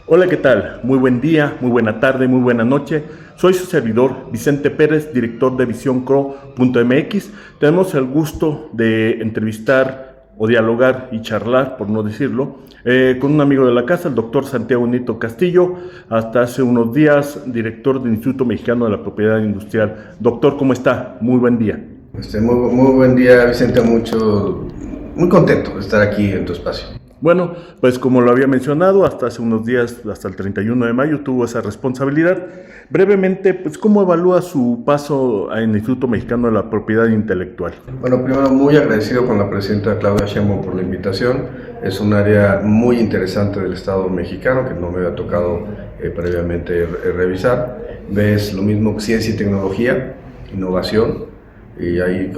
Hola, ¿qué tal? Muy buen día, muy buena tarde, muy buena noche. Soy su servidor, Vicente Pérez, director de VisionCro.mx. Tenemos el gusto de entrevistar o dialogar y charlar, por no decirlo, con un amigo de la casa, el doctor Santiago Nito Castillo, hasta hace unos días director del Instituto Mexicano de la Propiedad Industrial. Doctor, ¿cómo está? Muy buen día. Muy buen día, Vicente, muy contento de estar aquí en tu espacio. Bueno, pues como lo había mencionado, hasta hace unos días, hasta el 31 de mayo, tuvo esa responsabilidad. Brevemente, pues, ¿cómo evalúa su paso en el Instituto Mexicano de la Propiedad Intelectual? Bueno, primero muy agradecido con la presidenta Claudia Sheinbaum por la invitación. Es un área muy interesante del Estado mexicano que no me había tocado previamente revisar. Ves lo mismo, ciencia y tecnología, innovación, y ahí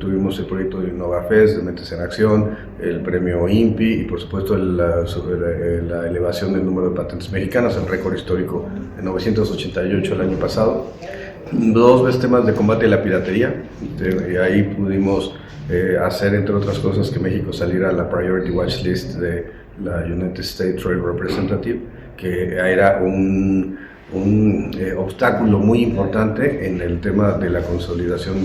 tuvimos el proyecto de InnovaFest, de Mentes en Acción, el premio INPI y por supuesto la elevación del número de patentes mexicanas, el récord histórico de 988 el año pasado. Dos temas de combate a la piratería, y ahí pudimos hacer, entre otras cosas, que México saliera a la Priority Watch List de la United States Trade Representative, que era un obstáculo muy importante en el tema de la consolidación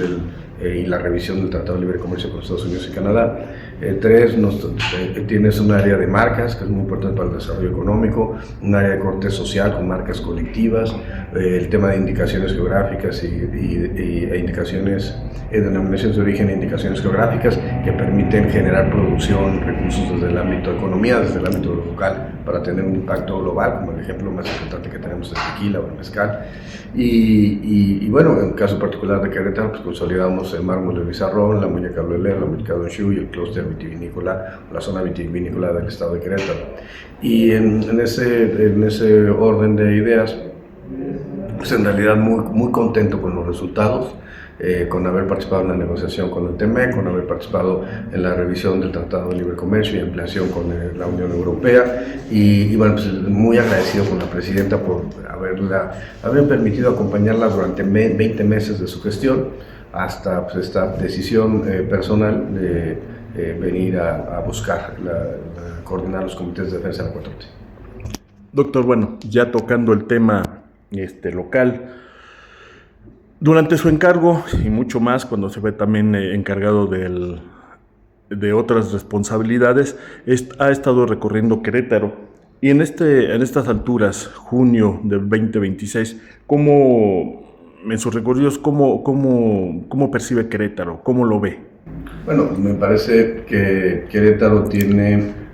y la revisión del Tratado de Libre Comercio con Estados Unidos y Canadá. Tres, tienes un área de marcas que es muy importante para el desarrollo económico, un área de corte social con marcas colectivas, el tema de indicaciones geográficas e indicaciones, denominaciones de origen e indicaciones geográficas que permiten generar producción, recursos desde el ámbito de economía, desde el ámbito local, para tener un impacto global, como el ejemplo más importante que tenemos es el tequila o el mezcal. Y bueno, en el caso particular de Querétaro, pues consolidamos el mármol de Bizarrón, la muñeca Bleuler, la muñeca Don Shu y el clúster vitivinícola, la zona vitivinícola del estado de Querétaro. Y en ese orden de ideas, pues en realidad muy contento con los resultados. Con haber participado en la negociación con el TEMEC, con haber participado en la revisión del Tratado de Libre Comercio y ampliación con la Unión Europea, y bueno, pues muy agradecido con la presidenta por haber permitido acompañarla durante 20 meses de su gestión hasta pues, esta decisión personal de venir a buscar coordinar los comités de defensa de la 4T. Doctor, bueno, ya tocando el tema local, durante su encargo y mucho más, cuando se ve también encargado de otras responsabilidades, ha estado recorriendo Querétaro. Y en estas alturas, junio del 2026, en sus recorridos, ¿cómo percibe Querétaro? ¿Cómo lo ve? Bueno, me parece que Querétaro tiene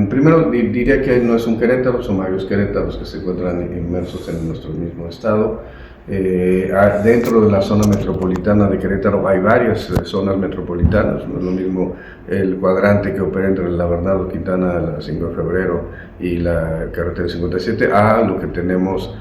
primero diría que no es un Querétaro, son varios Querétaros que se encuentran inmersos en nuestro mismo estado. Dentro de la zona metropolitana de Querétaro hay varias zonas metropolitanas, no es lo mismo el cuadrante que opera entre la Bernardo Quintana, la 5 de febrero y la carretera 57, a lo que tenemos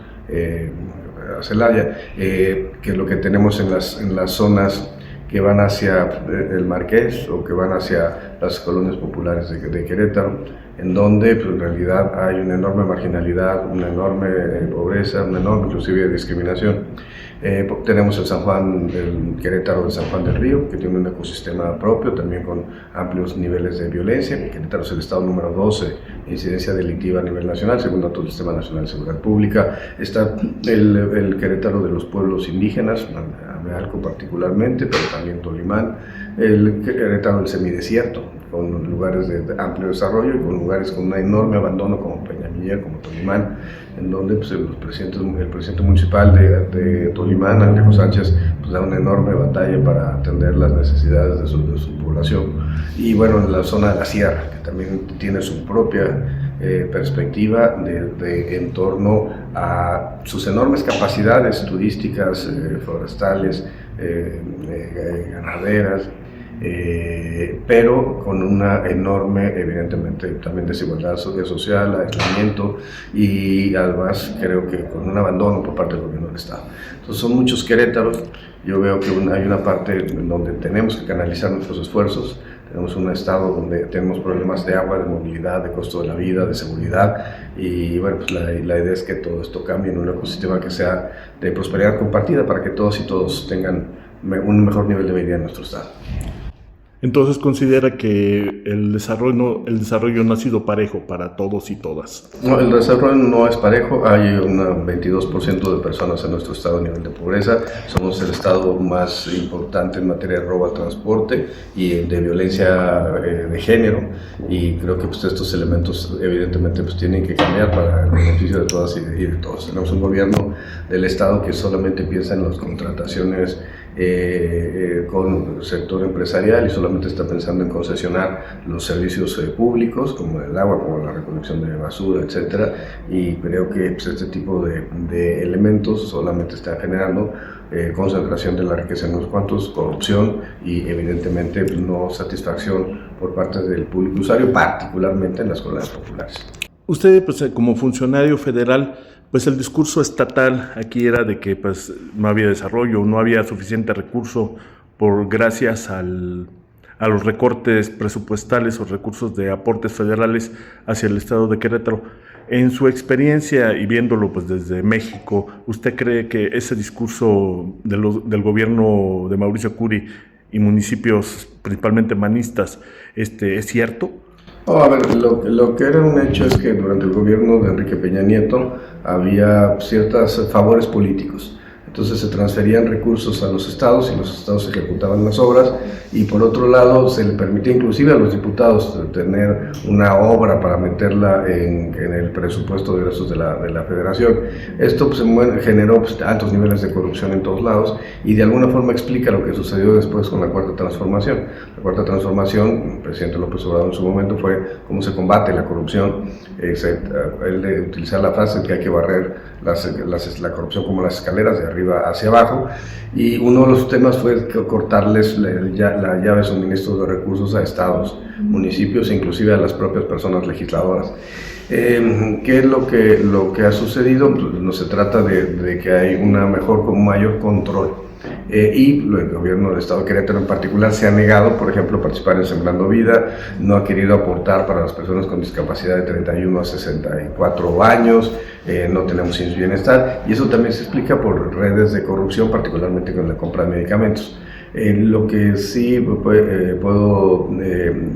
a Celaya, que es lo que tenemos en las zonas que van hacia el Marqués o que van hacia las colonias populares de Querétaro, en donde pues, en realidad hay una enorme marginalidad, una enorme pobreza, una enorme inclusive discriminación. Tenemos el Querétaro de San Juan del Río, que tiene un ecosistema propio, también con amplios niveles de violencia. Querétaro es el estado número 12 de incidencia delictiva a nivel nacional, según datos del Sistema Nacional de Seguridad Pública. Está el Querétaro de los pueblos indígenas, Amealco particularmente, pero también Tolimán, el Querétaro del semidesierto, con lugares de amplio desarrollo y con lugares con un enorme abandono como Peñamiller, como Tolimán, en donde pues, el presidente municipal de Tolimán, Alejo Sánchez, pues, da una enorme batalla para atender las necesidades de su población. Y bueno, en la zona de la sierra, que también tiene su propia perspectiva en torno a sus enormes capacidades turísticas, forestales, ganaderas, pero con una enorme, evidentemente, también desigualdad social, aislamiento y además creo que con un abandono por parte del gobierno del Estado. Entonces son muchos Querétaros. Yo veo que hay una parte en donde tenemos que canalizar nuestros esfuerzos. Tenemos un estado donde tenemos problemas de agua, de movilidad, de costo de la vida, de seguridad, y bueno, pues la idea es que todo esto cambie en un ecosistema que sea de prosperidad compartida para que todos y todos tengan un mejor nivel de vida en nuestro estado. Entonces considera que el desarrollo no ha sido parejo para todos y todas. No, el desarrollo no es parejo, hay un 22% de personas en nuestro estado a nivel de pobreza, somos el estado más importante en materia de robo al transporte y de violencia de género, y creo que pues, estos elementos evidentemente pues, tienen que cambiar para el beneficio de todas y de todos. Tenemos un gobierno del estado que solamente piensa en las contrataciones con el sector empresarial y solamente está pensando en concesionar los servicios públicos como el agua, como la recolección de basura, etcétera, y creo que pues, este tipo de elementos solamente están generando concentración de la riqueza en unos cuantos, corrupción y evidentemente no satisfacción por parte del público usuario, particularmente en las colonias populares. Usted, pues, como funcionario federal, pues el discurso estatal aquí era de que pues no había desarrollo, no había suficiente recurso gracias a los recortes presupuestales o recursos de aportes federales hacia el estado de Querétaro. En su experiencia y viéndolo pues desde México, ¿usted cree que ese discurso del gobierno de Mauricio Curi y municipios principalmente manistas es cierto? Oh, a ver, lo que era un hecho es que durante el gobierno de Enrique Peña Nieto había ciertos favores políticos. Entonces se transferían recursos a los estados y los estados ejecutaban las obras, y por otro lado se le permitía inclusive a los diputados tener una obra para meterla en el presupuesto de ingresos de la federación. Esto pues, generó pues, altos niveles de corrupción en todos lados y de alguna forma explica lo que sucedió después con la Cuarta Transformación. La Cuarta Transformación, el presidente López Obrador en su momento, fue cómo se combate la corrupción. Él de utilizar la frase que hay que barrer la corrupción como las escaleras de arriba hacia abajo, y uno de los temas fue cortarles la llave de suministro de recursos a estados, municipios e inclusive a las propias personas legisladoras. ¿Qué es lo que ha sucedido? Pues no se trata de que hay un mayor control. Y el gobierno del estado de Querétaro en particular se ha negado, por ejemplo, a participar en Sembrando Vida, no ha querido aportar para las personas con discapacidad de 31 a 64 años, no tenemos IMSS Bienestar, y eso también se explica por redes de corrupción, particularmente con la compra de medicamentos. Lo que sí puedo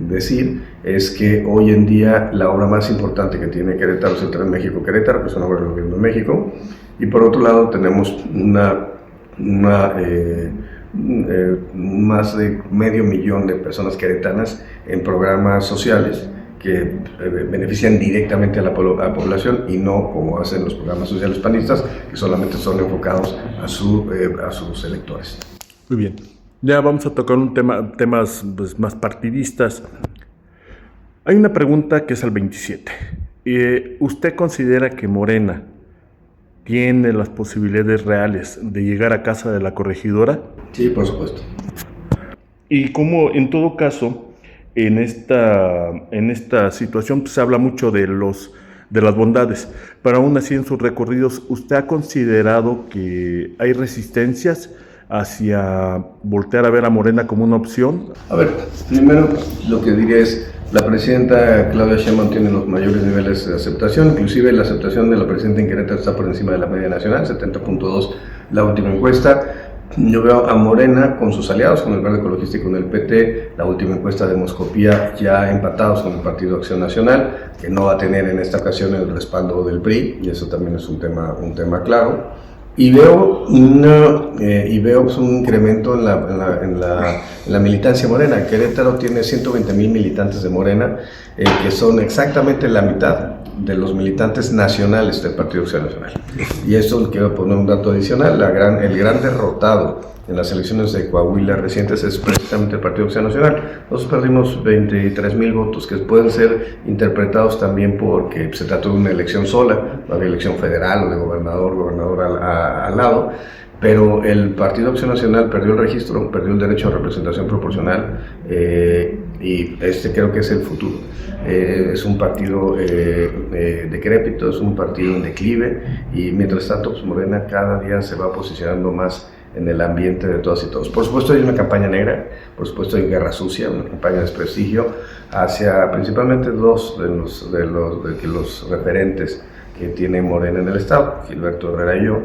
decir es que hoy en día la obra más importante que tiene Querétaro es el Tren México-Querétaro, que es una obra del gobierno de México, y por otro lado tenemos más de 500,000 de personas queretanas en programas sociales que benefician directamente a la población y no como hacen los programas sociales panistas, que solamente son enfocados a sus electores. Muy bien, ya vamos a tocar temas pues, más partidistas. Hay una pregunta que es al 27. ¿Usted considera que Morena tiene las posibilidades reales de llegar a casa de la corregidora? Sí, por supuesto. Y como en todo caso, en esta situación pues, se habla mucho de las bondades, pero aún así en sus recorridos, ¿usted ha considerado que hay resistencias hacia voltear a ver a Morena como una opción? A ver, primero lo que diría es, la presidenta Claudia Sheinbaum tiene los mayores niveles de aceptación, inclusive la aceptación de la presidenta en Querétaro está por encima de la media nacional, 70.2 la última encuesta. Yo veo a Morena con sus aliados, con el Verde Ecologista y con el PT, la última encuesta de Demoscopía, ya empatados con el Partido Acción Nacional, que no va a tener en esta ocasión el respaldo del PRI, y eso también es un tema claro. Y veo pues, un incremento en la militancia morena. Querétaro tiene 120,000 militantes de Morena, que son exactamente la mitad de los militantes nacionales del Partido Acción Nacional. Y esto quiero poner un dato adicional: el gran derrotado en las elecciones de Coahuila recientes es precisamente el Partido Acción Nacional. Nosotros perdimos 23,000 votos que pueden ser interpretados también porque se trató de una elección sola, no había elección federal o de gobernador al lado, pero el Partido Acción Nacional perdió el registro, perdió el derecho a representación proporcional, y creo que es el futuro. Es un partido decrépito, es un partido en declive, y mientras tanto pues Morena cada día se va posicionando más en el ambiente de todas y todos. Por supuesto hay una campaña negra, por supuesto hay guerra sucia, una campaña de desprestigio hacia principalmente dos de los referentes que tiene Morena en el estado, Gilberto Herrera y yo.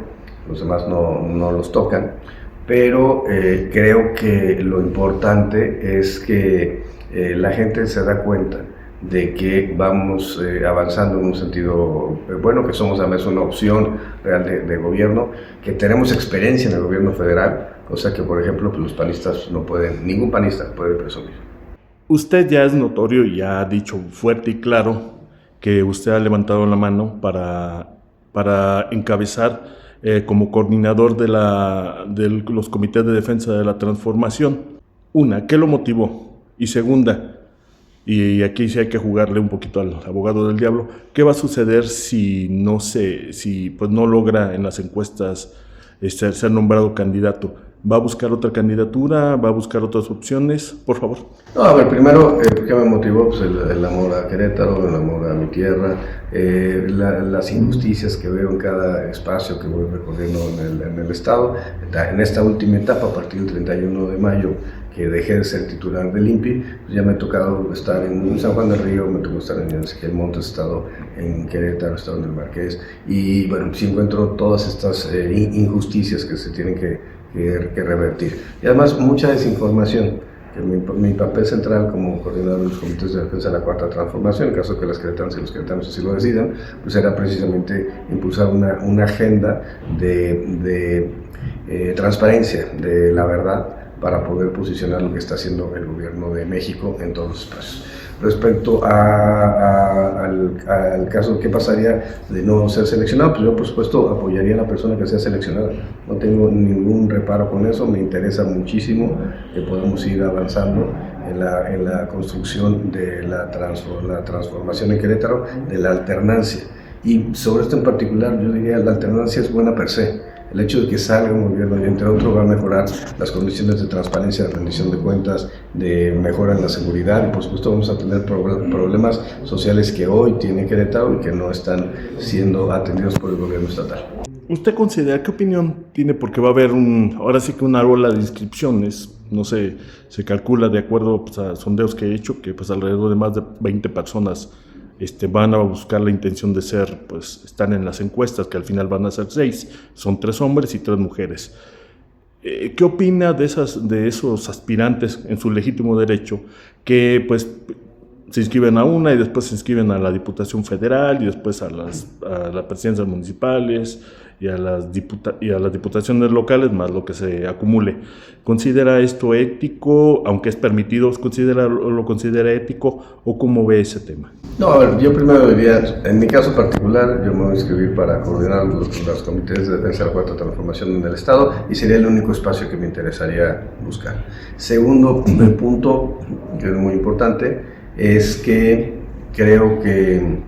Los demás no los tocan, pero creo que lo importante es que la gente se da cuenta de que vamos avanzando en un sentido bueno, que somos además una opción real de gobierno, que tenemos experiencia en el gobierno federal, cosa que por ejemplo pues los panistas no pueden, ningún panista puede presumir. Usted ya es notorio y ya ha dicho fuerte y claro que usted ha levantado la mano para encabezar como coordinador de los comités de defensa de la transformación. Una, ¿qué lo motivó? Y segunda, y aquí sí hay que jugarle un poquito al abogado del diablo, ¿qué va a suceder si pues no logra en las encuestas ser nombrado candidato? ¿Va a buscar otra candidatura? ¿Va a buscar otras opciones? Por favor. No, a ver, primero, ¿qué me motivó? Pues el amor a Querétaro, el amor a mi tierra, las injusticias que veo en cada espacio que voy recorriendo en el Estado. En esta última etapa, a partir del 31 de mayo, que dejé de ser titular del INPI, pues ya me ha tocado estar en San Juan del Río, me tocó estar en Ezequiel Montes, he estado en Querétaro, he estado en el Marqués, y bueno, sí encuentro todas estas injusticias que se tienen que revertir. Y además mucha desinformación. Mi papel central como coordinador de los comités de defensa de la Cuarta Transformación, en caso que las queretanas y los queretanos así lo decidan, pues era precisamente impulsar una agenda de transparencia, de la verdad, para poder posicionar lo que está haciendo el gobierno de México en todos los espacios. Respecto al caso de qué pasaría de no ser seleccionado, pues yo por supuesto apoyaría a la persona que sea seleccionada. No tengo ningún reparo con eso, me interesa muchísimo que podamos ir avanzando en la construcción de la transformación en Querétaro, de la alternancia. Y sobre esto en particular yo diría la alternancia es buena per se. El hecho de que salga un gobierno y entre otros va a mejorar las condiciones de transparencia, de rendición de cuentas, de mejora en la seguridad y por supuesto vamos a tener problemas sociales que hoy tiene Querétaro y que no están siendo atendidos por el gobierno estatal. ¿Usted considera, qué opinión tiene? Porque va a haber ahora sí que una ola de inscripciones, no sé, se calcula de acuerdo pues, a sondeos que he hecho que pues alrededor de más de 20 personas van a buscar la intención de están en las encuestas, que al final van a ser 6, son 3 hombres y 3 mujeres. ¿Qué opina de esos aspirantes en su legítimo derecho que pues se inscriben a una y después se inscriben a la Diputación Federal y después a las presidencias municipales y a las diputaciones locales, más lo que se acumule? ¿Considera esto ético, aunque es permitido, lo considera ético o cómo ve ese tema? No, a ver, yo primero diría, en mi caso particular, yo me voy a inscribir para coordinar los comités de defensa de la Cuarta Transformación en el Estado y sería el único espacio que me interesaría buscar. Segundo punto, que es muy importante, es que creo que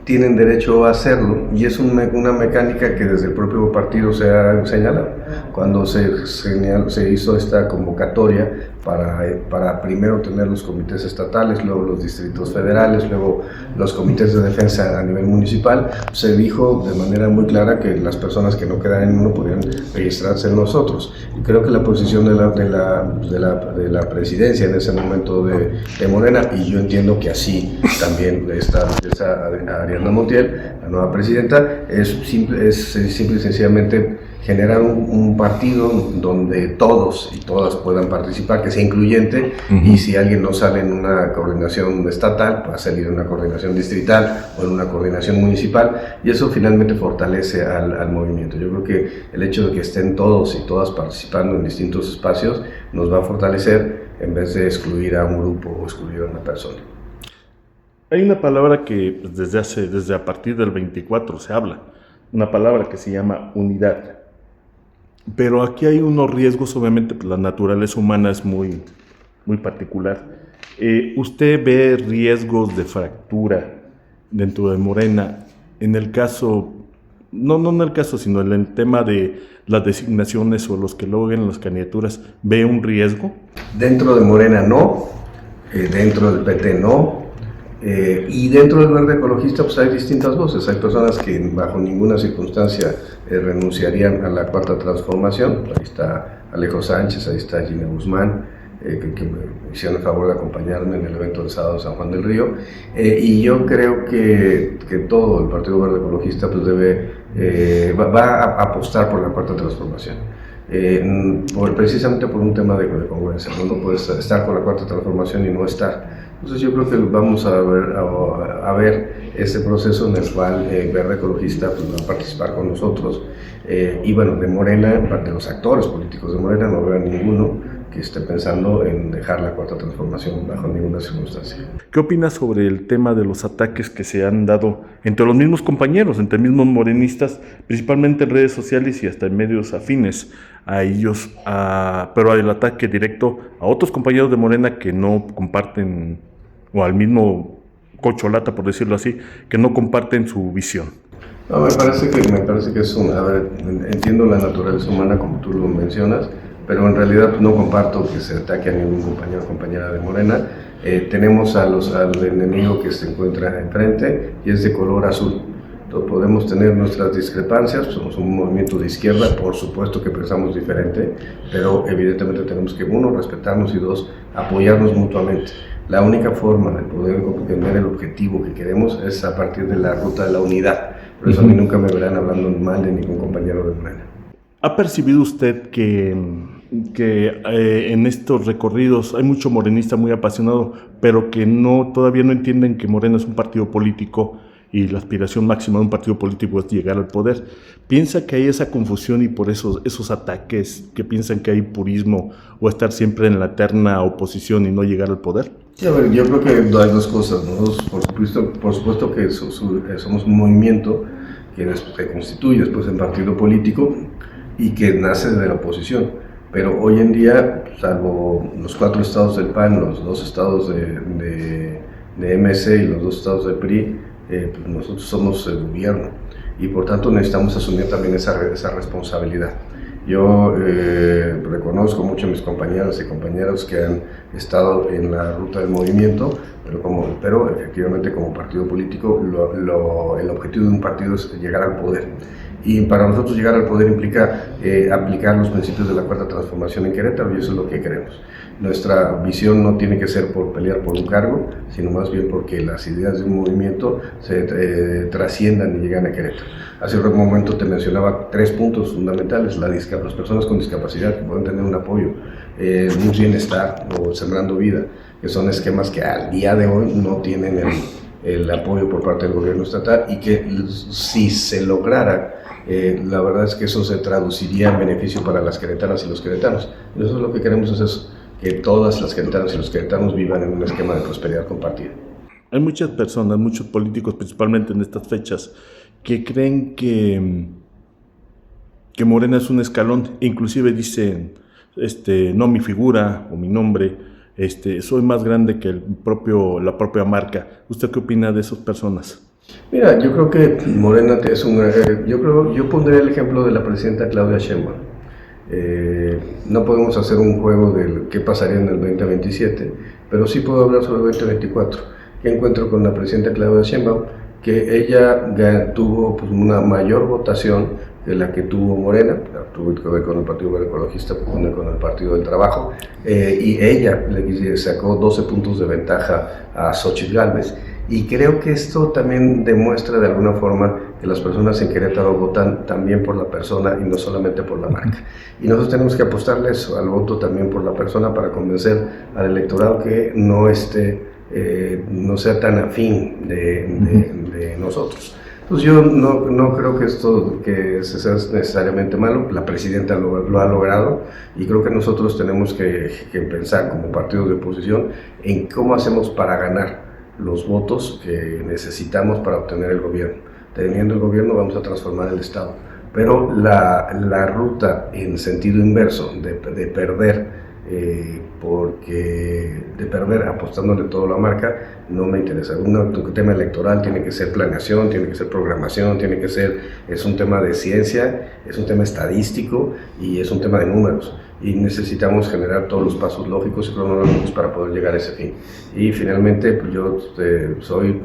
tienen derecho a hacerlo y es una mecánica que desde el propio partido se ha señalado. Cuando se hizo esta convocatoria para primero tener los comités estatales, luego los distritos federales, luego los comités de defensa a nivel municipal, se dijo de manera muy clara que las personas que no quedaran en uno podían registrarse en los otros. Y creo que la posición de la presidencia en ese momento de Morena, y yo entiendo que así también está Ariadna Montiel, la nueva presidenta, es simple y sencillamente generar un partido donde todos y todas puedan participar, que sea incluyente, y si alguien no sale en una coordinación estatal, va a salir en una coordinación distrital o en una coordinación municipal, y eso finalmente fortalece al movimiento. Yo creo que el hecho de que estén todos y todas participando en distintos espacios nos va a fortalecer en vez de excluir a un grupo o excluir a una persona. Hay una palabra que desde a partir del 24 se habla, una palabra que se llama unidad. Pero aquí hay unos riesgos, obviamente, pues la naturaleza humana es muy, muy particular. ¿Usted ve riesgos de fractura dentro de Morena en el caso, no en el caso, sino en el tema de las designaciones o los que logren las candidaturas? ¿Ve un riesgo? Dentro de Morena no, dentro del PT no. Y dentro del Verde Ecologista pues hay distintas voces, hay personas que bajo ninguna circunstancia renunciarían a la Cuarta Transformación. Ahí está Alejo Sánchez, ahí está Gina Guzmán, que me hicieron el favor de acompañarme en el evento del sábado en San Juan del Río, y yo creo que todo el Partido Verde Ecologista pues va a apostar por la Cuarta Transformación. precisamente por un tema de congruencia. No puedes estar con la Cuarta Transformación y no estar. Entonces yo creo que vamos a ver ese proceso en el cual Verde Ecologista pues, va a participar con nosotros. Y bueno, de Morena, de los actores políticos de Morena, no veo a ninguno que esté pensando en dejar la Cuarta Transformación bajo ninguna circunstancia. ¿Qué opinas sobre el tema de los ataques que se han dado entre los mismos compañeros, entre mismos morenistas, principalmente en redes sociales y hasta en medios afines a ellos, pero el ataque directo a otros compañeros de Morena que no comparten, o al mismo Cocholata, por decirlo así, que no comparten su visión? No, me parece que es a ver, entiendo la naturaleza humana como tú lo mencionas, pero en realidad pues, no comparto que se ataque a ningún compañero o compañera de Morena. Tenemos al enemigo que se encuentra enfrente y es de color azul. Entonces, podemos tener nuestras discrepancias, somos un movimiento de izquierda, por supuesto que pensamos diferente, pero evidentemente tenemos que, uno, respetarnos y dos, apoyarnos mutuamente. La única forma de poder tener el objetivo que queremos es a partir de la ruta de la unidad. Por eso a mí nunca me verán hablando mal de ningún compañero de Morena. ¿Ha percibido usted que en estos recorridos hay mucho morenista muy apasionado, pero que todavía no entienden que Morena es un partido político y la aspiración máxima de un partido político es llegar al poder? ¿Piensa que hay esa confusión y por esos ataques, que piensan que hay purismo o estar siempre en la eterna oposición y no llegar al poder? Sí, a ver, yo creo que hay dos cosas. Nosotros, por supuesto que somos un movimiento que se constituye después en partido político y que nace de la oposición. Pero hoy en día, salvo los 4 estados del PAN, los 2 estados de MC y los 2 estados del PRI, pues nosotros somos el gobierno y por tanto necesitamos asumir también esa responsabilidad. Yo reconozco mucho a mis compañeras y compañeros que han estado en la ruta del movimiento, pero efectivamente como partido político el objetivo de un partido es llegar al poder. Y para nosotros llegar al poder implica aplicar los principios de la Cuarta Transformación en Querétaro y eso es lo que queremos. Nuestra visión no tiene que ser por pelear por un cargo, sino más bien porque las ideas de un movimiento se trasciendan y llegan a Querétaro. Hace un momento te mencionaba 3 puntos fundamentales: las personas con discapacidad que pueden tener un apoyo, un bienestar o sembrando vida, que son esquemas que al día de hoy no tienen el apoyo por parte del gobierno estatal y que si se lograra, la verdad es que eso se traduciría en beneficio para las queretanas y los queretanos. Nosotros lo que queremos es eso, que todas las queretanas y los queretanos vivan en un esquema de prosperidad compartida. Hay muchas personas, muchos políticos, principalmente en estas fechas, que creen que Morena es un escalón, inclusive dicen, no mi figura o mi nombre, soy más grande que la propia marca. ¿Usted qué opina de esas personas? Mira, yo creo que Morena es yo pondré el ejemplo de la presidenta Claudia Sheinbaum. No podemos hacer un juego de qué pasaría en el 2027, pero sí puedo hablar sobre el 2024. ¿Qué encuentro con la presidenta Claudia Sheinbaum? Que ella tuvo pues, una mayor votación de la que tuvo Morena, tuvo que ver con el Partido Verde Ecologista, con el Partido del Trabajo, y ella le sacó 12 puntos de ventaja a Xóchitl Gálvez. Y creo que esto también demuestra de alguna forma que las personas en Querétaro votan también por la persona y no solamente por la marca. Y nosotros tenemos que apostarle eso, al voto también por la persona, para convencer al electorado que no sea tan afín de nosotros. Entonces yo no creo que esto sea necesariamente malo. La presidenta lo ha logrado y creo que nosotros tenemos que pensar como partido de oposición en cómo hacemos para ganar los votos que necesitamos para obtener el gobierno. Teniendo el gobierno vamos a transformar el Estado, pero la ruta en sentido inverso de perder apostándole todo a la marca no me interesa. Un tema electoral tiene que ser planeación, tiene que ser programación, es un tema de ciencia, es un tema estadístico y es un tema de números. Y necesitamos generar todos los pasos lógicos y cronológicos para poder llegar a ese fin. Y finalmente, pues yo soy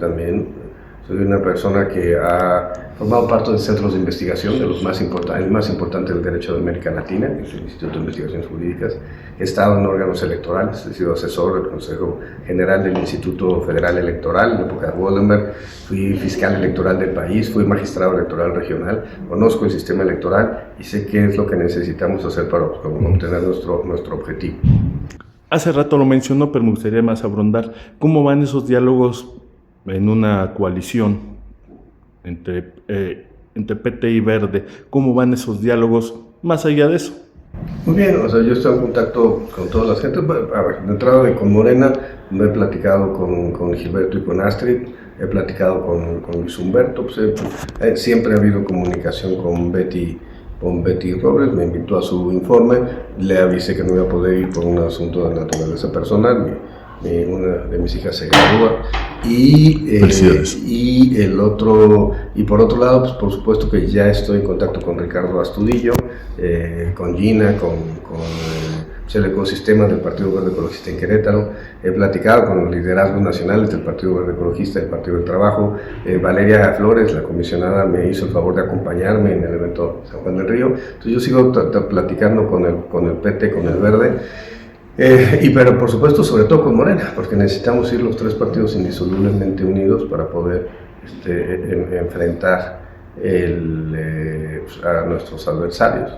Soy una persona que ha formado parte de centros de investigación, de los más importantes, el más importante del derecho de América Latina, que es el Instituto de Investigaciones Jurídicas. He estado en órganos electorales, he sido asesor del Consejo General del Instituto Federal Electoral en la época de Wallenberg, fui fiscal electoral del país, fui magistrado electoral regional, conozco el sistema electoral y sé qué es lo que necesitamos hacer para obtener nuestro objetivo. Hace rato lo mencionó, pero me gustaría más abundar. ¿Cómo van esos diálogos en una coalición entre PT y Verde? ¿Cómo van esos diálogos más allá de eso? Muy bien, o sea, yo estoy en contacto con toda la gente. A ver, de entrada con Morena, me he platicado con Gilberto y con Astrid, he platicado con Luis Humberto, pues, siempre ha habido comunicación con Betty Robles, me invitó a su informe, le avisé que no iba a poder ir por un asunto de naturaleza personal, una de mis hijas se gradúa y por otro lado, pues por supuesto que ya estoy en contacto con Ricardo Astudillo, con Gina, con el ecosistema del Partido Verde Ecologista en Querétaro. He platicado con los liderazgos nacionales del Partido Verde Ecologista, del Partido del Trabajo. Valeria Flores, la comisionada, me hizo el favor de acompañarme en el evento San Juan del Río. Entonces yo sigo platicando con el PT, con el Verde. Pero por supuesto, sobre todo con Morena, porque necesitamos ir los tres partidos indisolublemente unidos para poder enfrentar a nuestros adversarios,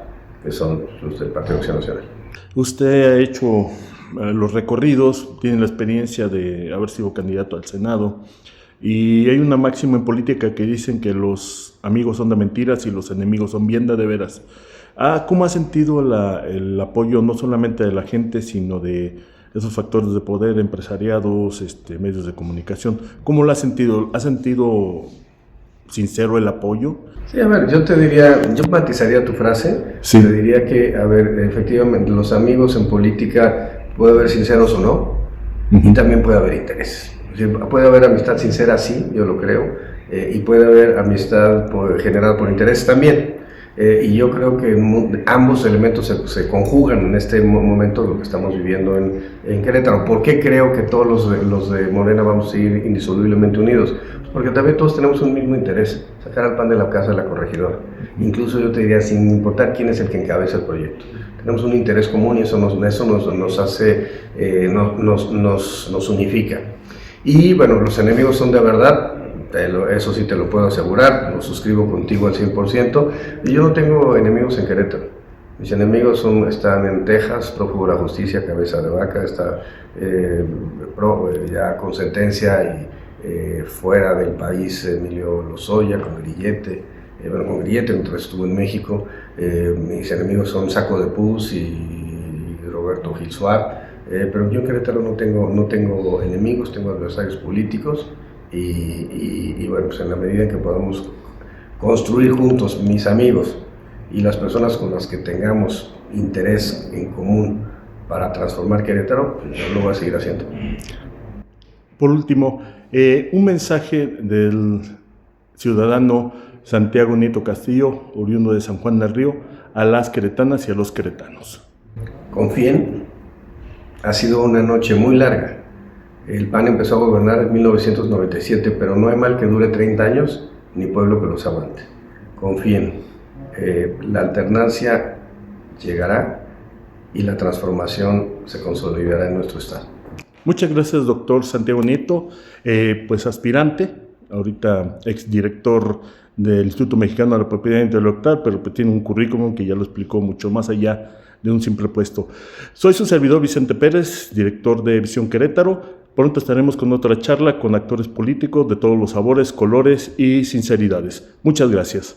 que son los del Partido Acción Nacional. Usted ha hecho los recorridos, tiene la experiencia de haber sido candidato al Senado, y hay una máxima en política que dicen que los amigos son de mentiras y los enemigos son bien de veras. ¿Cómo ha sentido el apoyo no solamente de la gente, sino de esos factores de poder, empresariados, medios de comunicación? ¿Cómo lo ha sentido? ¿Ha sentido sincero el apoyo? Sí, a ver, yo matizaría tu frase. Sí. Te diría que, a ver, efectivamente, los amigos en política puede haber sinceros o no, y también puede haber intereses. Puede haber amistad sincera, sí, yo lo creo, y puede haber amistad generada por intereses también. Y yo creo que ambos elementos se conjugan en este momento, lo que estamos viviendo en Querétaro. ¿Por qué creo que todos los de Morena vamos a ir indisolublemente unidos? Pues porque también todos tenemos un mismo interés, sacar al PAN de la casa de la corregidora. Incluso yo te diría, sin importar quién es el que encabeza el proyecto. Tenemos un interés común y eso nos hace, nos unifica. Y bueno, los enemigos son de verdad. Eso sí te lo puedo asegurar, lo suscribo contigo al 100%, y yo no tengo enemigos en Querétaro. Mis enemigos están en Texas, prófugo de la justicia, cabeza de vaca, está ya con sentencia y fuera del país Emilio Lozoya, con Grillete, mientras estuvo en México. Mis enemigos son Saco de Puz y Roberto Gil Suárez, pero yo en Querétaro no tengo enemigos, tengo adversarios políticos. Y bueno, pues en la medida en que podamos construir juntos, mis amigos y las personas con las que tengamos interés en común para transformar Querétaro, pues yo lo voy a seguir haciendo. Por último, un mensaje del ciudadano Santiago Nieto Castillo, oriundo de San Juan del Río, a las queretanas y a los queretanos. Confíen, ha sido una noche muy larga. El PAN empezó a gobernar en 1997, pero no hay mal que dure 30 años, ni pueblo que los aguante. Confíen, la alternancia llegará y la transformación se consolidará en nuestro estado. Muchas gracias, doctor Santiago Nieto, pues aspirante, ahorita exdirector del Instituto Mexicano de la Propiedad Intelectual, pero que tiene un currículum que ya lo explicó mucho más allá de un simple puesto. Soy su servidor Vicente Pérez, director de Visión Querétaro. Pronto estaremos con otra charla con actores políticos de todos los sabores, colores y sinceridades. Muchas gracias.